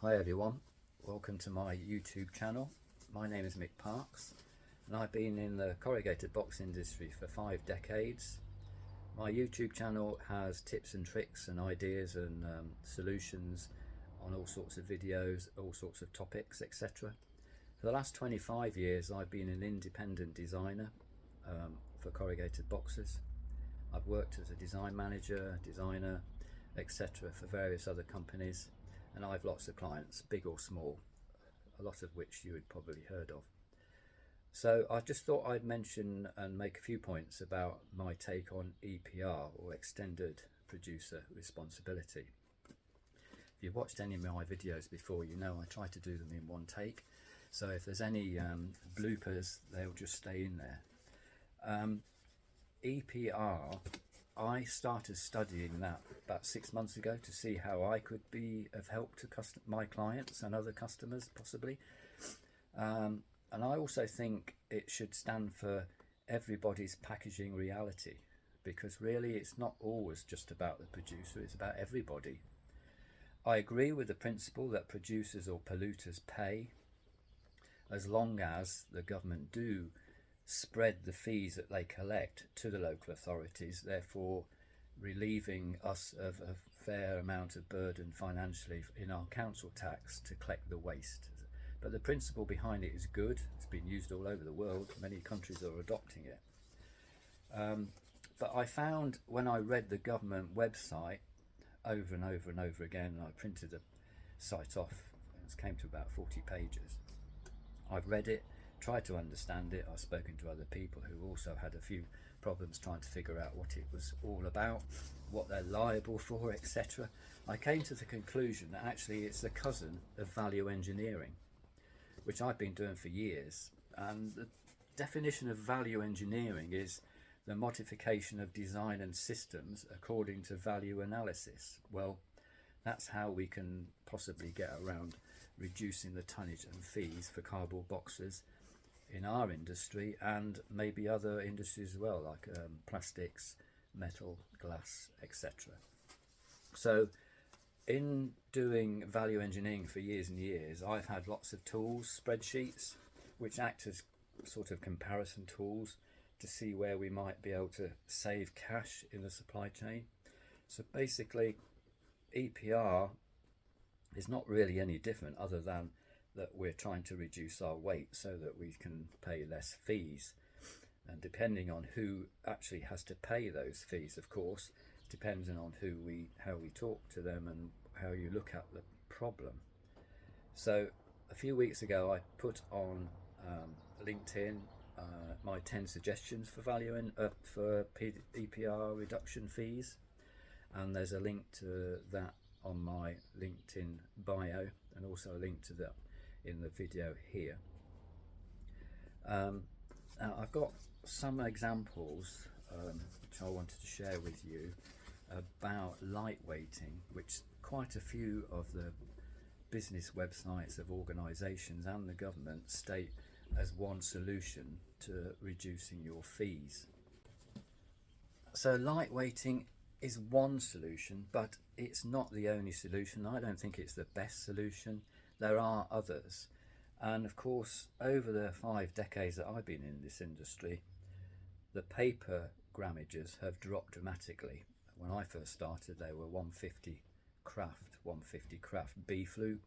Hi everyone, welcome to my YouTube channel. My name is Mick Parks and I've been in the corrugated box industry for 5 decades. My YouTube channel has tips and tricks and ideas and solutions on all sorts of videos, all sorts of topics, etc. For the last 25 years I've been an independent designer for corrugated boxes. I've worked as a design manager, designer, etc. for various other companies. And I've lots of clients, big or small, a lot of which you had probably heard of. So I just thought I'd mention and make a few points about my take on EPR, or Extended Producer Responsibility. If you've watched any of my videos before, you know I try to do them in one take. So if there's any bloopers, they'll just stay in there. EPR, I started studying that about 6 months ago to see how I could be of help to my clients and other customers possibly. And I also think it should stand for everybody's packaging reality, because really it's not always just about the producer, it's about everybody. I agree with the principle that producers or polluters pay, as long as the government do spread the fees that they collect to the local authorities, therefore relieving us of a fair amount of burden financially in our council tax to collect the waste. But the principle behind it is good. It's been used all over the world. Many countries are adopting it. But I found when I read the government website over and over and over again, and I printed the site off, it came to about 40 pages. I've read it, tried to understand it. I've spoken to other people who also had a few problems trying to figure out what it was all about, what they're liable for, etc. I came to the conclusion that actually it's a cousin of value engineering, which I've been doing for years. And the definition of value engineering is the modification of design and systems according to value analysis. Well, that's how we can possibly get around reducing the tonnage and fees for cardboard boxes in our industry, and maybe other industries as well, like plastics, metal, glass, etc. So in doing value engineering for years and years, I've had lots of tools, spreadsheets, which act as sort of comparison tools to see where we might be able to save cash in the supply chain. So basically EPR is not really any different, other than that we're trying to reduce our weight so that we can pay less fees. And depending on who actually has to pay those fees, of course, depending on how we talk to them and how you look at the problem. So a few weeks ago I put on LinkedIn my 10 suggestions for EPR reduction fees, and there's a link to that on my LinkedIn bio, and also a link to that in the video here. Now I've got some examples which I wanted to share with you about lightweighting, which quite a few of the business websites of organisations and the government state as one solution to reducing your fees. So lightweighting is one solution, but it's not the only solution. I don't think it's the best solution. There are others, and of course over the 5 decades that I've been in this industry, the paper grammages have dropped dramatically. When I first started they were 150 craft B flew,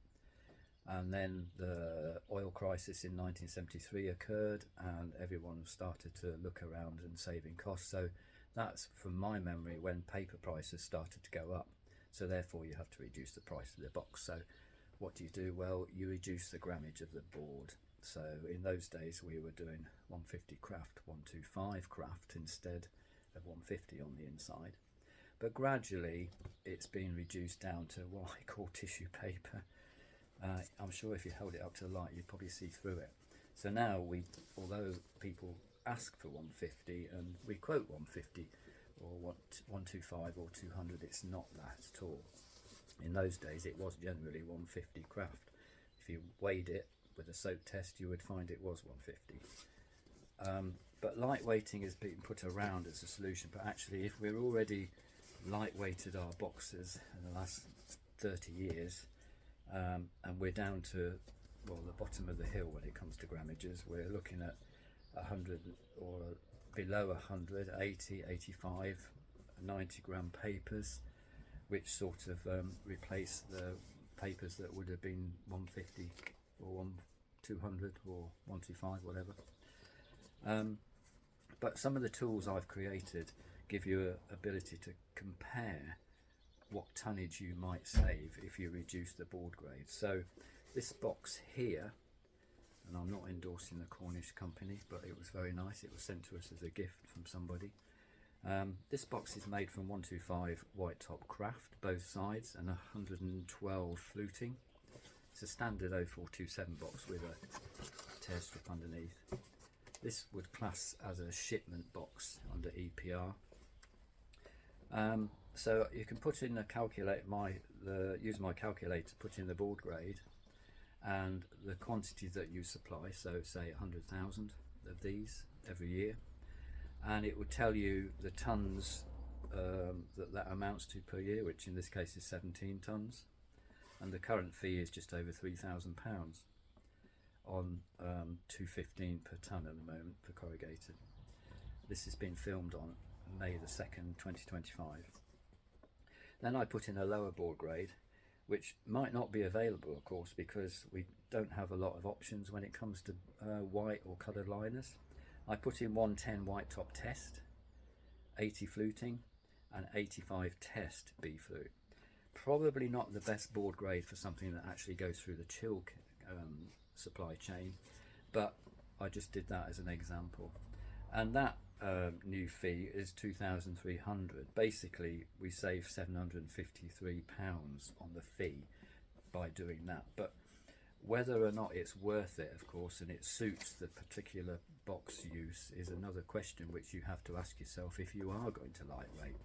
and then the oil crisis in 1973 occurred and everyone started to look around and saving costs. So that's, from my memory, when paper prices started to go up. So therefore you have to reduce the price of the box. So what do? Well, you reduce the grammage of the board. So in those days we were doing 150 craft, 125 craft instead of 150 on the inside. But gradually it's been reduced down to what I call tissue paper. I'm sure if you held it up to the light you'd probably see through it. So now although people ask for 150 and we quote 150 or 125 or 200, it's not that at all. In those days it was generally 150 craft. If you weighed it with a soak test you would find it was 150. But lightweighting has been put around as a solution, but actually if we're already lightweighted our boxes in the last 30 years, and we're down to, well, the bottom of the hill when it comes to grammages. We're looking at 100 or below 100, 80, 85, 90 gram papers, which sort of replace the papers that would have been 150 or 200 or 125, whatever. But some of the tools I've created give you an ability to compare what tonnage you might save if you reduce the board grade. So this box here, and I'm not endorsing the Cornish company, but it was very nice. It was sent to us as a gift from somebody. This box is made from 125 white top craft, both sides, and 112 fluting. It's a standard 0427 box with a tear strip underneath. This would class as a shipment box under EPR. So you can put in a calculate use my calculator to put in the board grade and the quantity that you supply, so say 100,000 of these every year, and it would tell you the tons that amounts to per year, which in this case is 17 tons, and the current fee is just over £3,000 on 215 per tonne at the moment for corrugated. This has been filmed on May the 2nd 2025. Then I put in a lower board grade, which might not be available, of course, because we don't have a lot of options when it comes to white or coloured liners. I put in 110 white top test, 80 fluting, and 85 test B flute. Probably not the best board grade for something that actually goes through the chill supply chain, but I just did that as an example. And that new fee is 2,300. Basically, we save £753 on the fee by doing that. But whether or not it's worth it, of course, and it suits the particular box use is another question which you have to ask yourself if you are going to lightweight.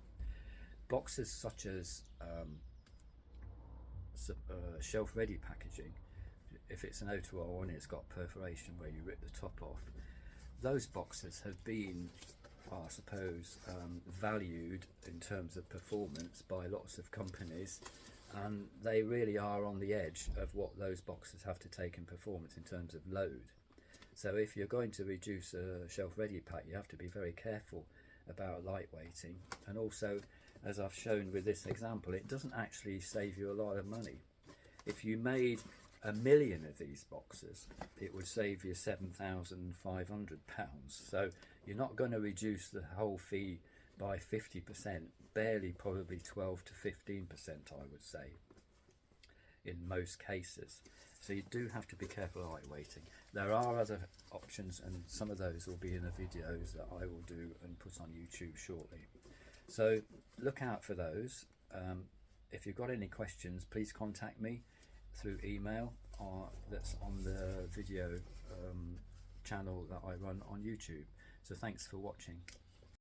Boxes such as shelf-ready packaging, if it's an O2O and it's got perforation where you rip the top off, those boxes have been, I suppose, valued in terms of performance by lots of companies, and they really are on the edge of what those boxes have to take in performance in terms of load. So if you're going to reduce a shelf-ready pack, you have to be very careful about lightweighting. And also, as I've shown with this example, it doesn't actually save you a lot of money. If you made 1 million of these boxes, it would save you £7,500. So you're not going to reduce the whole fee by 50%, barely, probably 12 to 15%, I would say, in most cases. So you do have to be careful of lightweighting. There are other options, and some of those will be in the videos that I will do and put on YouTube shortly. So look out for those. If you've got any questions, please contact me through email, or that's on the video channel that I run on YouTube. So thanks for watching.